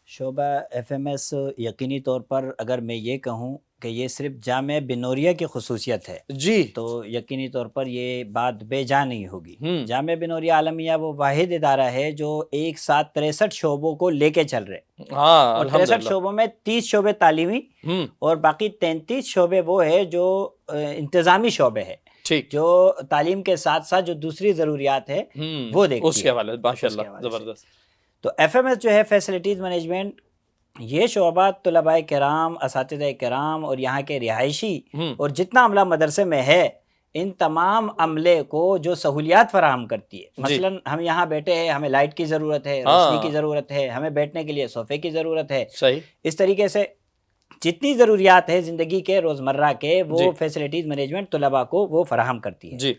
شعبہ F M S یقینی طور پر اگر میں یہ کہوں کہ یہ صرف جامعہ بنوریہ کی خصوصیت ہے جی تو یقینی طور پر یہ بات بے جا نہیں ہوگی۔ جامعہ بنوریہ عالمیہ وہ واحد ادارہ ہے جو ایک ساتھ 63 شعبوں کو لے کے چل رہے، ہاں اور 63 الحمدللہ۔ شعبوں میں 30 شعبے تعلیمی اور باقی 33 شعبے وہ ہے جو انتظامی شعبے ہے، ٹھیک، جو تعلیم کے ساتھ ساتھ جو دوسری ضروریات ہے وہ دیکھتی اس کے حوالے ماشاء اس کے اللہ حوالے سے۔ زبردست۔ تو ایف ایم ایس جو ہے فیسلٹیز مینجمنٹ، یہ شعبہ طلباء کرام، اساتذہ کرام اور یہاں کے رہائشی اور جتنا عملہ مدرسے میں ہے، ان تمام عملے کو جو سہولیات فراہم کرتی ہے۔ مثلا ہم یہاں بیٹھے ہیں، ہمیں لائٹ کی ضرورت ہے، روشنی کی ضرورت ہے، ہمیں بیٹھنے کے لیے صوفے کی ضرورت ہے، صحیح، اس طریقے سے جتنی ضروریات ہے زندگی کے روزمرہ کے، وہ فیسلٹیز مینجمنٹ طلباء کو وہ فراہم کرتی ہے۔ جی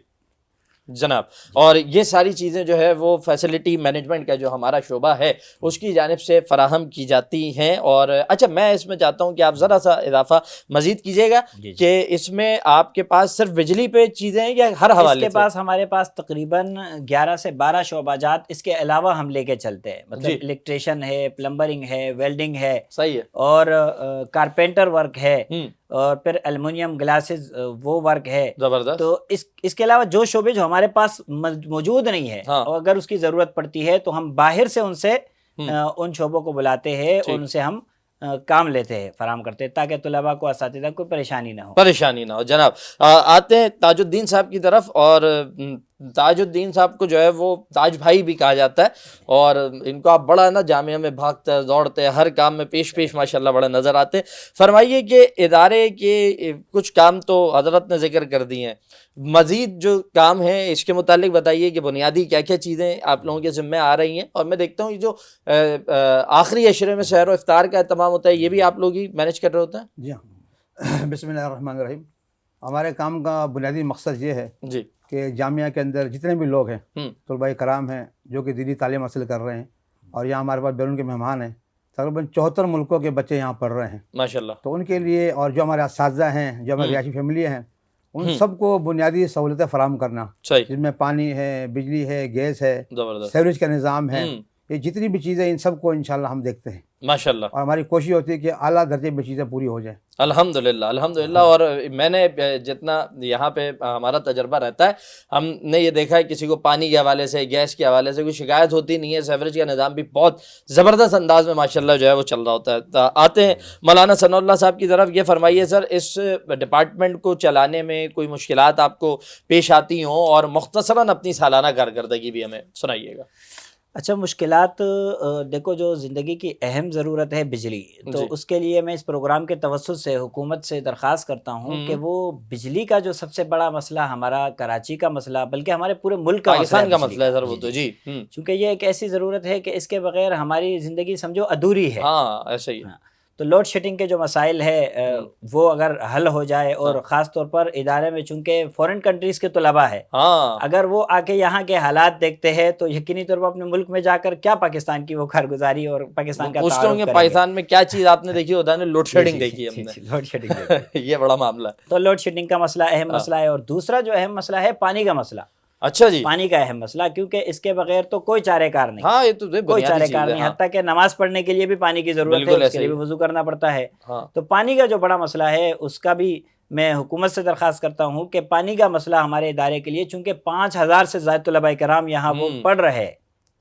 جناب، اور یہ ساری چیزیں جو ہے وہ فیسلٹی مینجمنٹ کا جو ہمارا شعبہ ہے اس کی جانب سے فراہم کی جاتی ہیں۔ اور اچھا، میں اس میں چاہتا ہوں کہ آپ ذرا سا اضافہ مزید کیجیے گا کہ اس میں آپ کے پاس صرف بجلی پہ چیزیں ہیں یا ہر حوالے سے؟ اس کے پاس ہمارے پاس تقریباً 11 سے 12 شعبہ جات اس کے علاوہ ہم لے کے چلتے ہیں، مطلب الیکٹریشین ہے، پلمبرنگ ہے، ویلڈنگ ہے، صحیح ہے، اور کارپینٹر ورک ہے، اور پھر ایلومینیم گلاسز وہ ورک ہے۔ زبردست۔ تو اس کے علاوہ جو شعبے جو ہمارے پاس موجود نہیں ہے، اور اگر اس کی ضرورت پڑتی ہے تو ہم باہر سے ان سے ان شعبوں کو بلاتے ہیں اور ان سے ہم کام لیتے ہیں، فراہم کرتے ہیں، تاکہ طلباء کو، اساتذہ کو پریشانی نہ ہو۔ جناب آتے ہیں تاج الدین صاحب کی طرف، اور تاج الدین صاحب کو جو ہے وہ تاج بھائی بھی کہا جاتا ہے، اور ان کو آپ بڑا نا جامعہ میں بھاگتے دوڑتے ہر کام میں پیش ماشاءاللہ بڑا نظر آتے ہیں۔ فرمائیے کہ ادارے کے کچھ کام تو حضرت نے ذکر کر دی ہیں، مزید جو کام ہے اس کے متعلق بتائیے کہ بنیادی کیا کیا چیزیں آپ لوگوں کے ذمہ آ رہی ہیں۔ اور میں دیکھتا ہوں یہ جو آخری عشرے میں سحر و افطار کا اہتمام ہوتا ہے، یہ بھی آپ لوگ ہی مینیج کر رہے ہوتے ہیں؟ جی ہاں، بسم اللہ الرحمن الرحیم۔ ہمارے کام کا بنیادی مقصد یہ ہے جی کہ جامعہ کے اندر جتنے بھی لوگ ہیں، طلباء کرام ہیں جو کہ دینی تعلیم حاصل کر رہے ہیں، اور یہاں ہمارے پاس بیرون کے مہمان ہیں، تقریباً 74 ملکوں کے بچے یہاں پڑھ رہے ہیں ماشاءاللہ۔ تو ان کے لیے، اور جو ہمارے اساتذہ ہیں، جو ہماری رہائشی فیملی ہیں، ان سب کو بنیادی سہولتیں فراہم کرنا، جن میں پانی ہے، بجلی ہے، گیس ہے، سیوریج کا نظام ہے، یہ جتنی بھی چیزیں ان سب کو انشاءاللہ ہم دیکھتے ہیں ماشاءاللہ، اور ہماری کوشش ہوتی ہے کہ اعلیٰ درجے میں چیزیں پوری ہو جائیں۔ الحمدللہ الحمدللہ۔ اور میں نے جتنا یہاں پہ ہمارا تجربہ رہتا ہے، ہم نے یہ دیکھا ہے کسی کو پانی کے حوالے سے، گیس کے حوالے سے کوئی شکایت ہوتی نہیں ہے، سیوریج کا نظام بھی بہت زبردست انداز میں ماشاءاللہ جو ہے وہ چل رہا ہوتا ہے۔ آتے ہیں مولانا ثناء اللہ صاحب کی طرف، یہ فرمائیے سر، اس ڈپارٹمنٹ کو چلانے میں کوئی مشکلات آپ کو پیش آتی ہوں، اور مختصراً اپنی سالانہ کارکردگی بھی ہمیں سنائیے گا۔ اچھا، مشکلات دیکھو، جو زندگی کی اہم ضرورت ہے بجلی، تو اس کے لیے میں اس پروگرام کے توسط سے حکومت سے درخواست کرتا ہوں کہ وہ بجلی کا جو سب سے بڑا مسئلہ، ہمارا کراچی کا مسئلہ، بلکہ ہمارے پورے ملک کا پاکستان کا مسئلہ ہے سر وہ تو، جی، چونکہ یہ ایک ایسی ضرورت ہے کہ اس کے بغیر ہماری زندگی سمجھو ادھوری ہے۔ ہاں ایسا ہی ہے۔ تو لوڈ شیڈنگ کے جو مسائل ہے وہ اگر حل ہو جائے، اور خاص طور پر ادارے میں چونکہ فورن کنٹریز کے طلباء ہے، اگر وہ آ کے یہاں کے حالات دیکھتے ہیں تو یقینی طور پر اپنے ملک میں جا کر کیا پاکستان کی وہ کارگزاری اور پاکستان کا پوچھتے ہوں گے پاکستان میں کیا چیز آپ نے دیکھی ہوتا ہے؟ لوڈ شیڈنگ دیکھی ہم نے، لوڈ شیڈنگ یہ بڑا معاملہ ہے۔ تو لوڈ شیڈنگ کا مسئلہ اہم مسئلہ ہے، اور دوسرا جو اہم مسئلہ ہے پانی کا مسئلہ۔ اچھا جی، پانی کا اہم مسئلہ، کیونکہ اس کے بغیر تو کوئی چارہ کار نہیں۔ ہاں یہ تو کوئی چارہ کار نہیں، حتیٰ کہ نماز پڑھنے کے لیے بھی پانی کی ضرورت ہے، اس کے لیے بھی وضو کرنا پڑتا ہے۔ تو پانی کا جو بڑا مسئلہ ہے اس کا بھی میں حکومت سے درخواست کرتا ہوں کہ پانی کا مسئلہ ہمارے ادارے کے لیے، چونکہ 5000 سے زائد طلباء کرام یہاں وہ پڑھ رہے ہیں،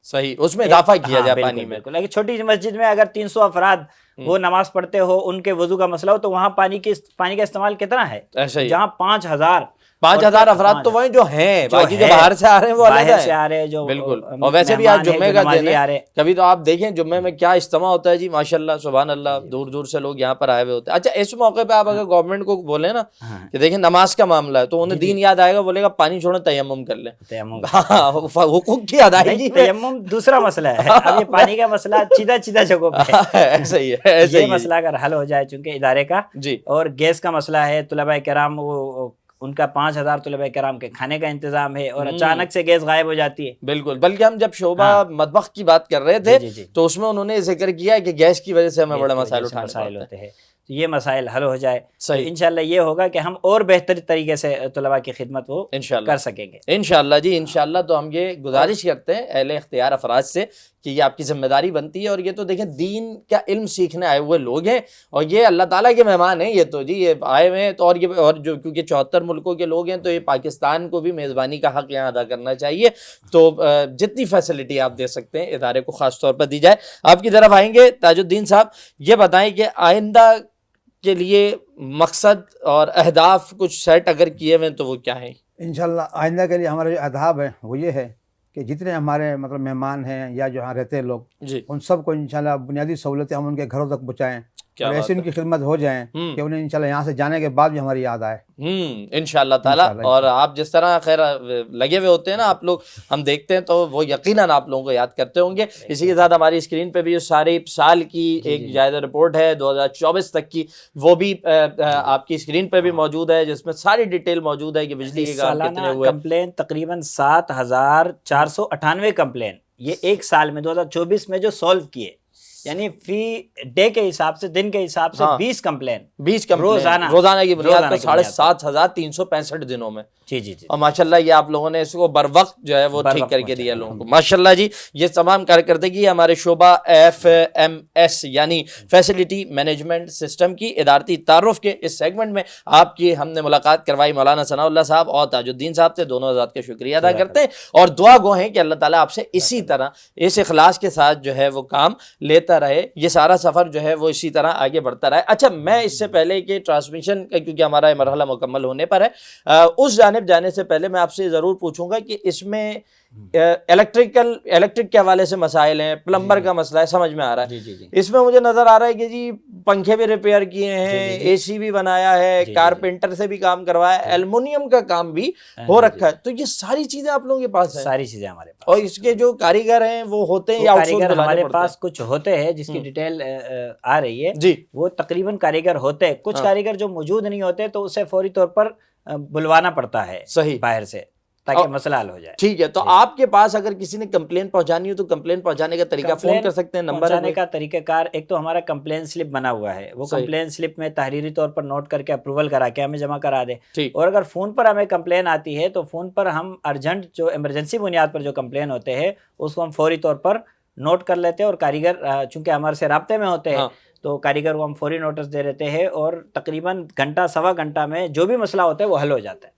صحیح، اس میں اضافہ کیا جائے پانی میں۔ بالکل، ایک چھوٹی سی مسجد میں اگر 300 افراد وہ نماز پڑھتے ہو، ان کے وضو کا مسئلہ ہو، تو وہاں پانی کا استعمال کتنا ہے؟ جہاں 5000 افراد تو وہیں جو ہیں، باقی جو باہر سے آ رہے ہیں وہ باہر سے آ رہے ہیں جو بالکل۔ اور ویسے بھی آج جمعے کا دن ہے، کبھی تو آپ دیکھیں جمعے میں کیا اجتماع ہوتا ہے جی، ماشاءاللہ سبحان اللہ، دور دور سے لوگ یہاں پر آئے ہوئے ہوتے ہیں۔ اچھا، اس موقع پہ آپ اگر گورنمنٹ کو بولیں نا کہ دیکھیں نماز کا معاملہ ہے، تو انہیں دین یاد آئے گا، بولے گا پانی چھوڑیں تیمم کر لیں۔ حقوق کی ادائیگی، تیمم دوسرا مسئلہ ہے، اب یہ پانی کا مسئلہ چیدہ جگہوں پہ ایسا ہی ہے۔ یہ مسئلہ اگر حل ہو جائے چونکہ ادارے کا، اور گیس کا مسئلہ ہے، طلباء کرام ان کا 5000 طلباء کرام کے کھانے کا انتظام ہے، اور اچانک سے گیس غائب ہو جاتی ہے۔ بالکل، بلکہ ہم جب شعبہ مطبخ کی بات کر رہے تھے تو اس میں انہوں نے ذکر کیا کہ گیس کی وجہ سے ہمیں بڑے مسائل ہوتے ہیں، تو یہ مسائل حل ہو جائے تو انشاءاللہ یہ ہوگا کہ ہم اور بہتر طریقے سے طلباء کی خدمت وہ کر سکیں گے انشاءاللہ جی، انشاءاللہ۔ تو ہم یہ گزارش کرتے ہیں اہل اختیار افراد سے کہ یہ آپ کی ذمہ داری بنتی ہے. اور یہ تو دیکھیں دین کا علم سیکھنے آئے ہوئے لوگ ہیں اور یہ اللہ تعالیٰ کے مہمان ہیں. یہ تو جی یہ آئے ہوئے ہیں تو اور جو کیونکہ 74 ملکوں کے لوگ ہیں تو یہ پاکستان کو بھی میزبانی کا حق یہاں ادا کرنا چاہیے. تو جتنی فیسلٹی آپ دے سکتے ہیں ادارے کو خاص طور پر دی جائے. آپ کی طرف آئیں گے تاج الدین صاحب, یہ بتائیں کہ آئندہ کے لیے مقصد اور اہداف کچھ سیٹ اگر کیے ہوئے تو وہ کیا ہیں؟ انشاءاللہ آئندہ کے لیے ہمارا جو اہداف ہے وہ یہ ہے کہ جتنے ہمارے مطلب مہمان ہیں یا جو یہاں رہتے ہیں لوگ جی ان سب کو انشاءاللہ بنیادی سہولتیں ہم ان کے گھروں تک پہنچائیں اور ایسی ان کی خدمت ہو جائیں کہ انہیں انشاءاللہ یہاں سے جانے کے بعد بھی ہماری یاد آئے انشاءاللہ تعالیٰ. اور آپ جس طرح خیر لگے ہوئے ہوتے ہیں نا آپ لوگ, ہم دیکھتے ہیں تو وہ یقیناً آپ لوگوں کو یاد کرتے ہوں گے. اسی کے ساتھ ہماری اسکرین پہ بھی سارے سال کی ایک جائزہ رپورٹ ہے 2024 تک کی, وہ بھی آپ کی اسکرین پہ بھی موجود ہے جس میں ساری ڈیٹیل موجود ہے کہ بجلی کے کام کتنے ہوئے. کمپلین تقریباً 7498 کمپلین یہ ایک سال میں 2024 میں جو سولو کیے, یعنی فی ڈے کے حساب سے دن کے حساب سے 20 کمپلین روزانہ کی بنیاد پر 7365 دنوں میں. جی جی جی. اور ماشاءاللہ یہ آپ لوگوں نے اس کو بر وقت جو ہے وہ ٹھیک کر کے دیا لوگوں کو ماشاءاللہ جی. یہ تمام کارکردگی ہمارے شعبہ FMS یعنی فیسلٹی مینجمنٹ سسٹم کی ادارتی تعارف کے اس سیگمنٹ میں آپ کی ہم نے ملاقات کروائی مولانا ثناء اللہ صاحب اور تاج الدین صاحب سے. دونوں حضرات کا شکریہ ادا کرتے ہیں اور دعا گو ہیں کہ اللہ تعالیٰ آپ سے اسی طرح اس اخلاص کے ساتھ جو ہے وہ کام لیتا رہے, یہ سارا سفر جو ہے وہ اسی طرح آگے بڑھتا رہے. اچھا میں اس سے پہلے کہ ٹرانسمیشن کیونکہ ہمارا یہ مرحلہ مکمل ہونے پر ہے, اس جانب جانے سے پہلے میں آپ سے ضرور پوچھوں گا کہ اس میں الیکٹرک کے حوالے سے مسائل ہیں, پلمبر کا مسئلہ ہے, سمجھ میں آ رہا ہے. اس میں مجھے نظر آ رہا ہے کہ جی پنکھے بھی ریپیئر کیے ہیں, AC بھی بنایا ہے, کارپینٹر سے بھی کام کروایا ہے, ایلومینیم کا کام بھی ہو رکھا ہے. تو یہ ساری چیزیں آپ لوگوں کے پاس ہیں؟ ساری چیزیں ہمارے پاس. اور اس کے جو کاریگر ہیں وہ ہوتے ہیں یا کاریگر ہمارے پاس کچھ ہوتے ہیں جس کی ڈیٹیل آ رہی ہے جی, وہ تقریباً کاریگر ہوتے ہیں. کچھ کاریگر جو موجود نہیں ہوتے تو اسے فوری طور پر بلوانا پڑتا ہے صحیح باہر سے تاکہ مسئلہ حل ہو جائے. ٹھیک ہے. تو آپ کے پاس اگر کسی نے کمپلین پہنچانی ہو تو کمپلین پہنچانے کا طریقہ فون کر سکتے ہیں, نمبر پہنچانے کا طریقہ کار ایک تو ہمارا کمپلین سلپ بنا ہوا ہے, وہ کمپلین سلپ میں تحریری طور پر نوٹ کر کے اپروول کرا کے ہمیں جمع کرا دیں. اور اگر فون پر ہمیں کمپلین آتی ہے تو فون پر ہم ارجنٹ جو ایمرجنسی بنیاد پر جو کمپلین ہوتے ہیں اس کو ہم فوری طور پر نوٹ کر لیتے ہیں اور کاریگر چونکہ ہمارے سے رابطے میں ہوتے ہیں تو کاریگر کو ہم فوری نوٹس دے دیتے ہیں اور تقریباً گھنٹہ سوا گھنٹہ میں جو بھی مسئلہ ہوتا ہے وہ حل ہو جاتا ہے.